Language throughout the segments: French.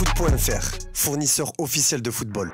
Foot.fr, fournisseur officiel de football.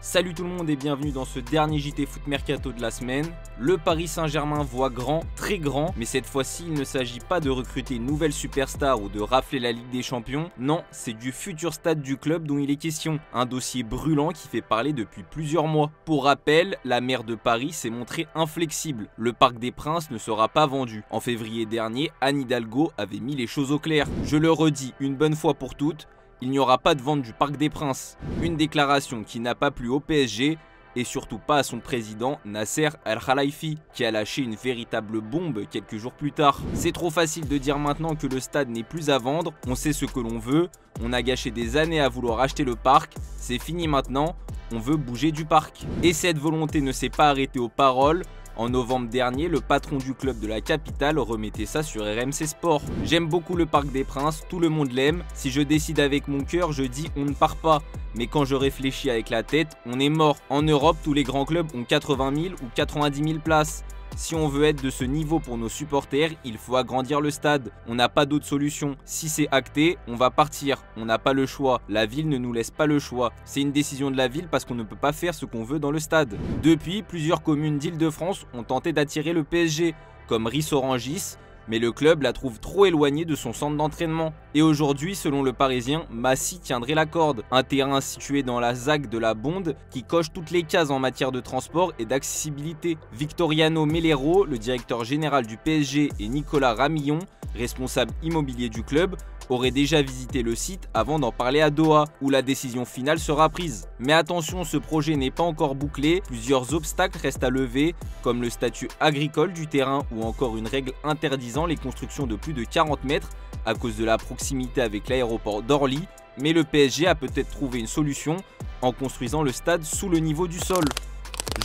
Salut tout le monde et bienvenue dans ce dernier JT Foot Mercato de la semaine. Le Paris Saint-Germain voit grand, très grand, mais cette fois-ci il ne s'agit pas de recruter une nouvelle superstar ou de rafler la Ligue des Champions. Non, c'est du futur stade du club dont il est question. Un dossier brûlant qui fait parler depuis plusieurs mois. Pour rappel, la maire de Paris s'est montrée inflexible. Le Parc des Princes ne sera pas vendu. En février dernier, Anne Hidalgo avait mis les choses au clair. Je le redis une bonne fois pour toutes. Il n'y aura pas de vente du Parc des Princes. Une déclaration qui n'a pas plu au PSG et surtout pas à son président Nasser Al-Khelaifi qui a lâché une véritable bombe quelques jours plus tard. C'est trop facile de dire maintenant que le stade n'est plus à vendre, on sait ce que l'on veut, on a gâché des années à vouloir acheter le parc, c'est fini maintenant, on veut bouger du parc. Et cette volonté ne s'est pas arrêtée aux paroles. En novembre dernier, le patron du club de la capitale remettait ça sur RMC Sport. J'aime beaucoup le Parc des Princes, tout le monde l'aime. Si je décide avec mon cœur, je dis on ne part pas. Mais quand je réfléchis avec la tête, on est mort. En Europe, tous les grands clubs ont 80 000 ou 90 000 places. Si on veut être de ce niveau pour nos supporters, il faut agrandir le stade. On n'a pas d'autre solution. Si c'est acté, on va partir. On n'a pas le choix. La ville ne nous laisse pas le choix. C'est une décision de la ville parce qu'on ne peut pas faire ce qu'on veut dans le stade. Depuis, plusieurs communes d'Île-de-France ont tenté d'attirer le PSG, comme Ris-Orangis, mais le club la trouve trop éloignée de son centre d'entraînement. Et aujourd'hui, selon le Parisien, Massy tiendrait la corde. Un terrain situé dans la ZAC de la Bonde qui coche toutes les cases en matière de transport et d'accessibilité. Victoriano Melero, le directeur général du PSG, et Nicolas Ramillon, responsable immobilier du club, auraient déjà visité le site avant d'en parler à Doha, où la décision finale sera prise. Mais attention, ce projet n'est pas encore bouclé, plusieurs obstacles restent à lever, comme le statut agricole du terrain ou encore une règle interdisant les constructions de plus de 40 mètres à cause de la proximité avec l'aéroport d'Orly, mais le PSG a peut-être trouvé une solution en construisant le stade sous le niveau du sol.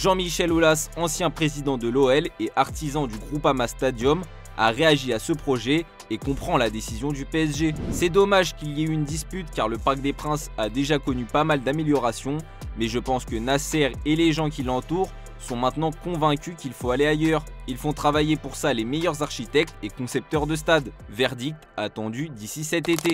Jean-Michel Aulas, ancien président de l'OL et artisan du Groupama Stadium, a réagi à ce projet et comprend la décision du PSG. C'est dommage qu'il y ait eu une dispute car le Parc des Princes a déjà connu pas mal d'améliorations, mais je pense que Nasser et les gens qui l'entourent sont maintenant convaincus qu'il faut aller ailleurs. Ils font travailler pour ça les meilleurs architectes et concepteurs de stades. Verdict attendu d'ici cet été.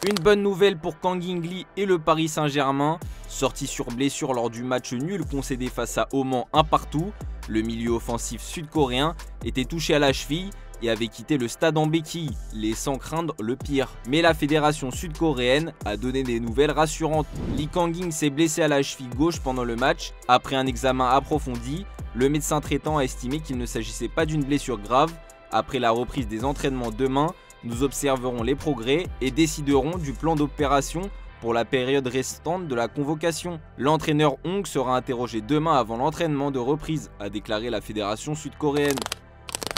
Une bonne nouvelle pour Kang In-lee et le Paris Saint-Germain. Sorti sur blessure lors du match nul concédé face à Oman 1-1, le milieu offensif sud-coréen était touché à la cheville et avait quitté le stade en béquille, laissant craindre le pire. Mais la fédération sud-coréenne a donné des nouvelles rassurantes. Lee Kang-in s'est blessé à la cheville gauche pendant le match. Après un examen approfondi, le médecin traitant a estimé qu'il ne s'agissait pas d'une blessure grave. Après la reprise des entraînements demain, nous observerons les progrès et déciderons du plan d'opération pour la période restante de la convocation. L'entraîneur Hong sera interrogé demain avant l'entraînement de reprise, a déclaré la fédération sud-coréenne.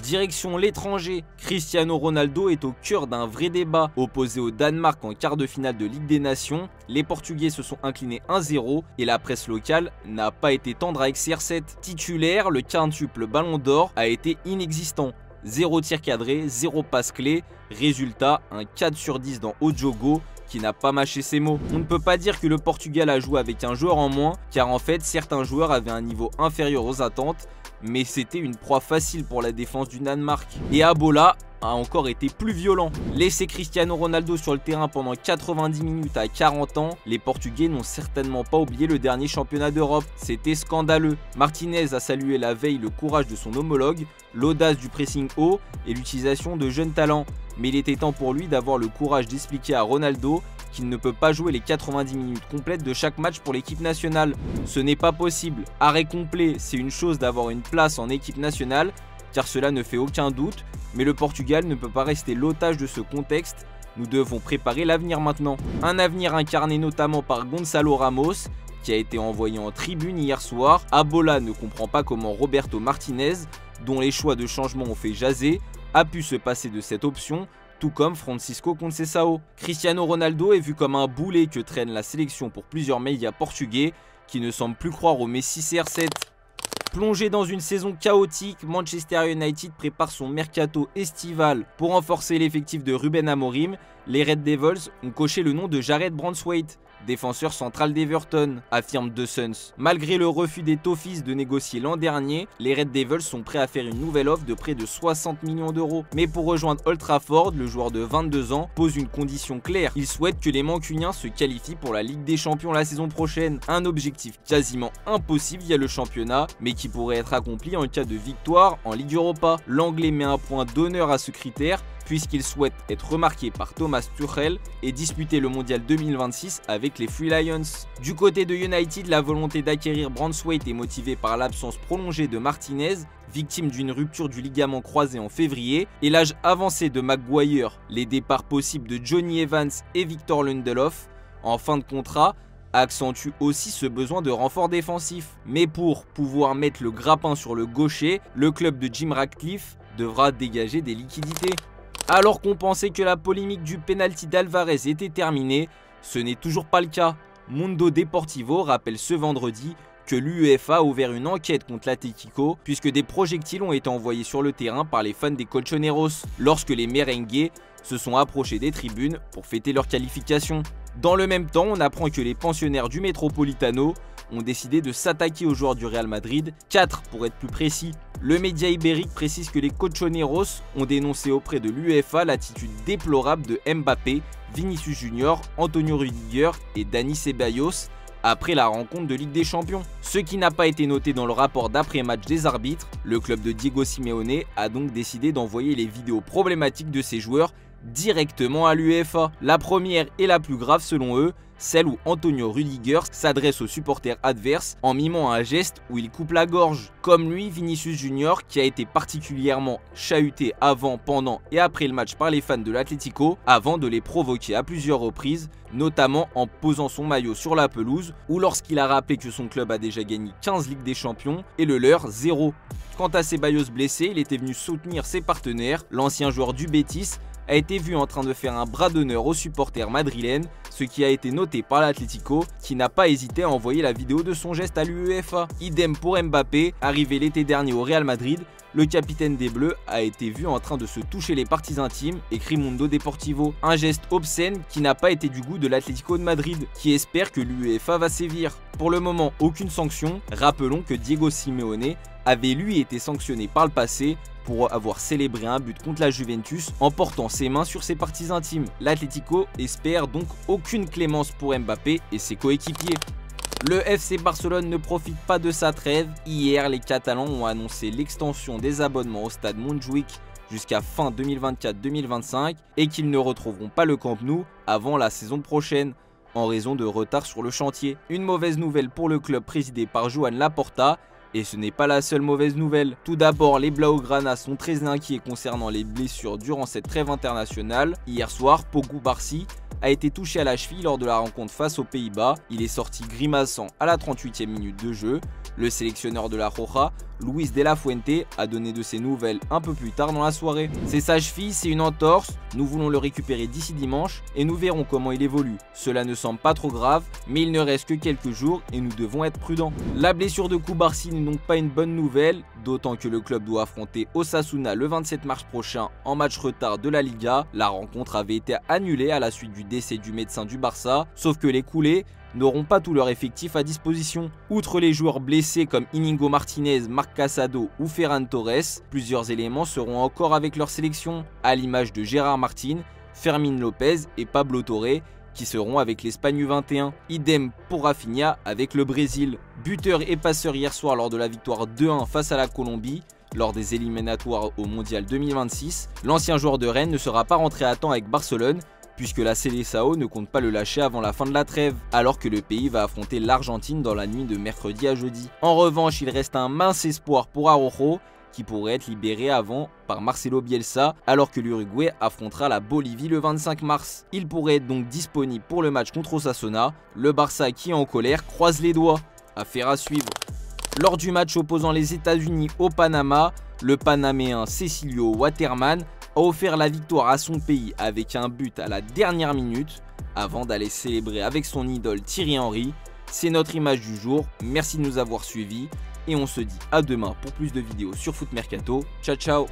Direction l'étranger, Cristiano Ronaldo est au cœur d'un vrai débat. Opposé au Danemark en quart de finale de Ligue des Nations, les Portugais se sont inclinés 1-0 et la presse locale n'a pas été tendre avec CR7. Titulaire, le quintuple Ballon d'Or a été inexistant. 0 tir cadré, 0 passe clé, résultat un 4 sur 10 dans Ojogo qui n'a pas mâché ses mots. On ne peut pas dire que le Portugal a joué avec un joueur en moins, car en fait certains joueurs avaient un niveau inférieur aux attentes, mais c'était une proie facile pour la défense du Danemark. Et Abola a encore été plus violent. Laisser Cristiano Ronaldo sur le terrain pendant 90 minutes à 40 ans, les Portugais n'ont certainement pas oublié le dernier championnat d'Europe. C'était scandaleux. Martinez a salué la veille le courage de son homologue, l'audace du pressing haut et l'utilisation de jeunes talents. Mais il était temps pour lui d'avoir le courage d'expliquer à Ronaldo qu'il ne peut pas jouer les 90 minutes complètes de chaque match pour l'équipe nationale. Ce n'est pas possible. Arrêt complet, c'est une chose d'avoir une place en équipe nationale, car cela ne fait aucun doute, mais le Portugal ne peut pas rester l'otage de ce contexte. Nous devons préparer l'avenir maintenant. Un avenir incarné notamment par Gonçalo Ramos, qui a été envoyé en tribune hier soir. Abola ne comprend pas comment Roberto Martinez, dont les choix de changement ont fait jaser, a pu se passer de cette option, tout comme Francisco Conceição. Cristiano Ronaldo est vu comme un boulet que traîne la sélection pour plusieurs médias portugais qui ne semblent plus croire au Messi CR7. Plongé dans une saison chaotique, Manchester United prépare son mercato estival. Pour renforcer l'effectif de Ruben Amorim, les Red Devils ont coché le nom de Jared Branthwaite. défenseur central d'Everton, affirme The Suns. Malgré le refus des Toffees de négocier l'an dernier, les Red Devils sont prêts à faire une nouvelle offre de près de 60 millions d'euros. Mais pour rejoindre Old Trafford, le joueur de 22 ans pose une condition claire. Il souhaite que les Mancuniens se qualifient pour la Ligue des Champions la saison prochaine. Un objectif quasiment impossible via le championnat, mais qui pourrait être accompli en cas de victoire en Ligue Europa. L'Anglais met un point d'honneur à ce critère, puisqu'il souhaite être remarqué par Thomas Tuchel et disputer le mondial 2026 avec les Free Lions. Du côté de United, la volonté d'acquérir Braithwaite est motivée par l'absence prolongée de Martinez, victime d'une rupture du ligament croisé en février, et l'âge avancé de Maguire, les départs possibles de Johnny Evans et Victor Lindelof en fin de contrat accentue aussi ce besoin de renfort défensif. Mais pour pouvoir mettre le grappin sur le gaucher, le club de Jim Ratcliffe devra dégager des liquidités. Alors qu'on pensait que la polémique du penalty d'Alvarez était terminée, ce n'est toujours pas le cas. Mundo Deportivo rappelle ce vendredi que l'UEFA a ouvert une enquête contre l'Atlético puisque des projectiles ont été envoyés sur le terrain par les fans des Colchoneros lorsque les merengues se sont approchés des tribunes pour fêter leur qualification. Dans le même temps, on apprend que les pensionnaires du Metropolitano ont décidé de s'attaquer aux joueurs du Real Madrid, 4 pour être plus précis. Le média ibérique précise que les Colchoneros ont dénoncé auprès de l'UEFA l'attitude déplorable de Mbappé, Vinicius Junior, Antonio Rudiger et Dani Ceballos après la rencontre de Ligue des Champions. Ce qui n'a pas été noté dans le rapport d'après-match des arbitres, le club de Diego Simeone a donc décidé d'envoyer les vidéos problématiques de ces joueurs directement à l'UEFA. La première et la plus grave selon eux, celle où Antonio Rudiger s'adresse aux supporters adverses en mimant un geste où il coupe la gorge. Comme lui, Vinicius Junior, qui a été particulièrement chahuté avant, pendant et après le match par les fans de l'Atlético, avant de les provoquer à plusieurs reprises, notamment en posant son maillot sur la pelouse ou lorsqu'il a rappelé que son club a déjà gagné 15 Ligues des Champions et le leur 0. Quant à Ceballos blessé, il était venu soutenir ses partenaires. L'ancien joueur du Betis a été vu en train de faire un bras d'honneur aux supporters madrilènes, ce qui a été noté par l'Atlético qui n'a pas hésité à envoyer la vidéo de son geste à l'UEFA. Idem pour Mbappé, arrivé l'été dernier au Real Madrid, le capitaine des Bleus a été vu en train de se toucher les parties intimes, écrit Mundo Deportivo. Un geste obscène qui n'a pas été du goût de l'Atlético de Madrid, qui espère que l'UEFA va sévir. Pour le moment, aucune sanction. Rappelons que Diego Simeone avait lui été sanctionné par le passé pour avoir célébré un but contre la Juventus en portant ses mains sur ses parties intimes. L'Atlético espère donc aucune clémence pour Mbappé et ses coéquipiers. Le FC Barcelone ne profite pas de sa trêve. Hier, les Catalans ont annoncé l'extension des abonnements au stade Montjuïc jusqu'à fin 2024-2025 et qu'ils ne retrouveront pas le Camp Nou avant la saison prochaine en raison de retard sur le chantier. Une mauvaise nouvelle pour le club présidé par Joan Laporta. Et ce n'est pas la seule mauvaise nouvelle. Tout d'abord, les Blaugrana sont très inquiets concernant les blessures durant cette trêve internationale. Hier soir, Pogou Barsi a été touché à la cheville lors de la rencontre face aux Pays-Bas. Il est sorti grimaçant à la 38e minute de jeu. Le sélectionneur de la Roja, Luis de la Fuente, a donné de ses nouvelles un peu plus tard dans la soirée. C'est sa cheville, c'est une entorse. Nous voulons le récupérer d'ici dimanche et nous verrons comment il évolue. Cela ne semble pas trop grave, mais il ne reste que quelques jours et nous devons être prudents. La blessure de Koubarsi n'est donc pas une bonne nouvelle, d'autant que le club doit affronter Osasuna le 27 mars prochain en match retard de la Liga. La rencontre avait été annulée à la suite du décès du médecin du Barça, sauf que les coulés n'auront pas tout leur effectif à disposition. Outre les joueurs blessés comme Inigo Martinez, Marc Casado ou Ferran Torres, plusieurs éléments seront encore avec leur sélection, à l'image de Gérard Martin, Fermin Lopez et Pablo Torre, qui seront avec l'Espagne U21. Idem pour Rafinha avec le Brésil. Buteur et passeur hier soir lors de la victoire 2-1 face à la Colombie. Lors des éliminatoires au Mondial 2026, l'ancien joueur de Rennes ne sera pas rentré à temps avec Barcelone, puisque la Seleção ne compte pas le lâcher avant la fin de la trêve, alors que le pays va affronter l'Argentine dans la nuit de mercredi à jeudi. En revanche, il reste un mince espoir pour Araujo, qui pourrait être libéré avant par Marcelo Bielsa, alors que l'Uruguay affrontera la Bolivie le 25 mars. Il pourrait être donc disponible pour le match contre Osasuna. Le Barça, qui est en colère, croise les doigts. Affaire à suivre. Lors du match opposant les États-Unis au Panama, le Panaméen Cecilio Waterman a offert la victoire à son pays avec un but à la dernière minute avant d'aller célébrer avec son idole Thierry Henry. C'est notre image du jour, merci de nous avoir suivis et on se dit à demain pour plus de vidéos sur Foot Mercato. Ciao ciao.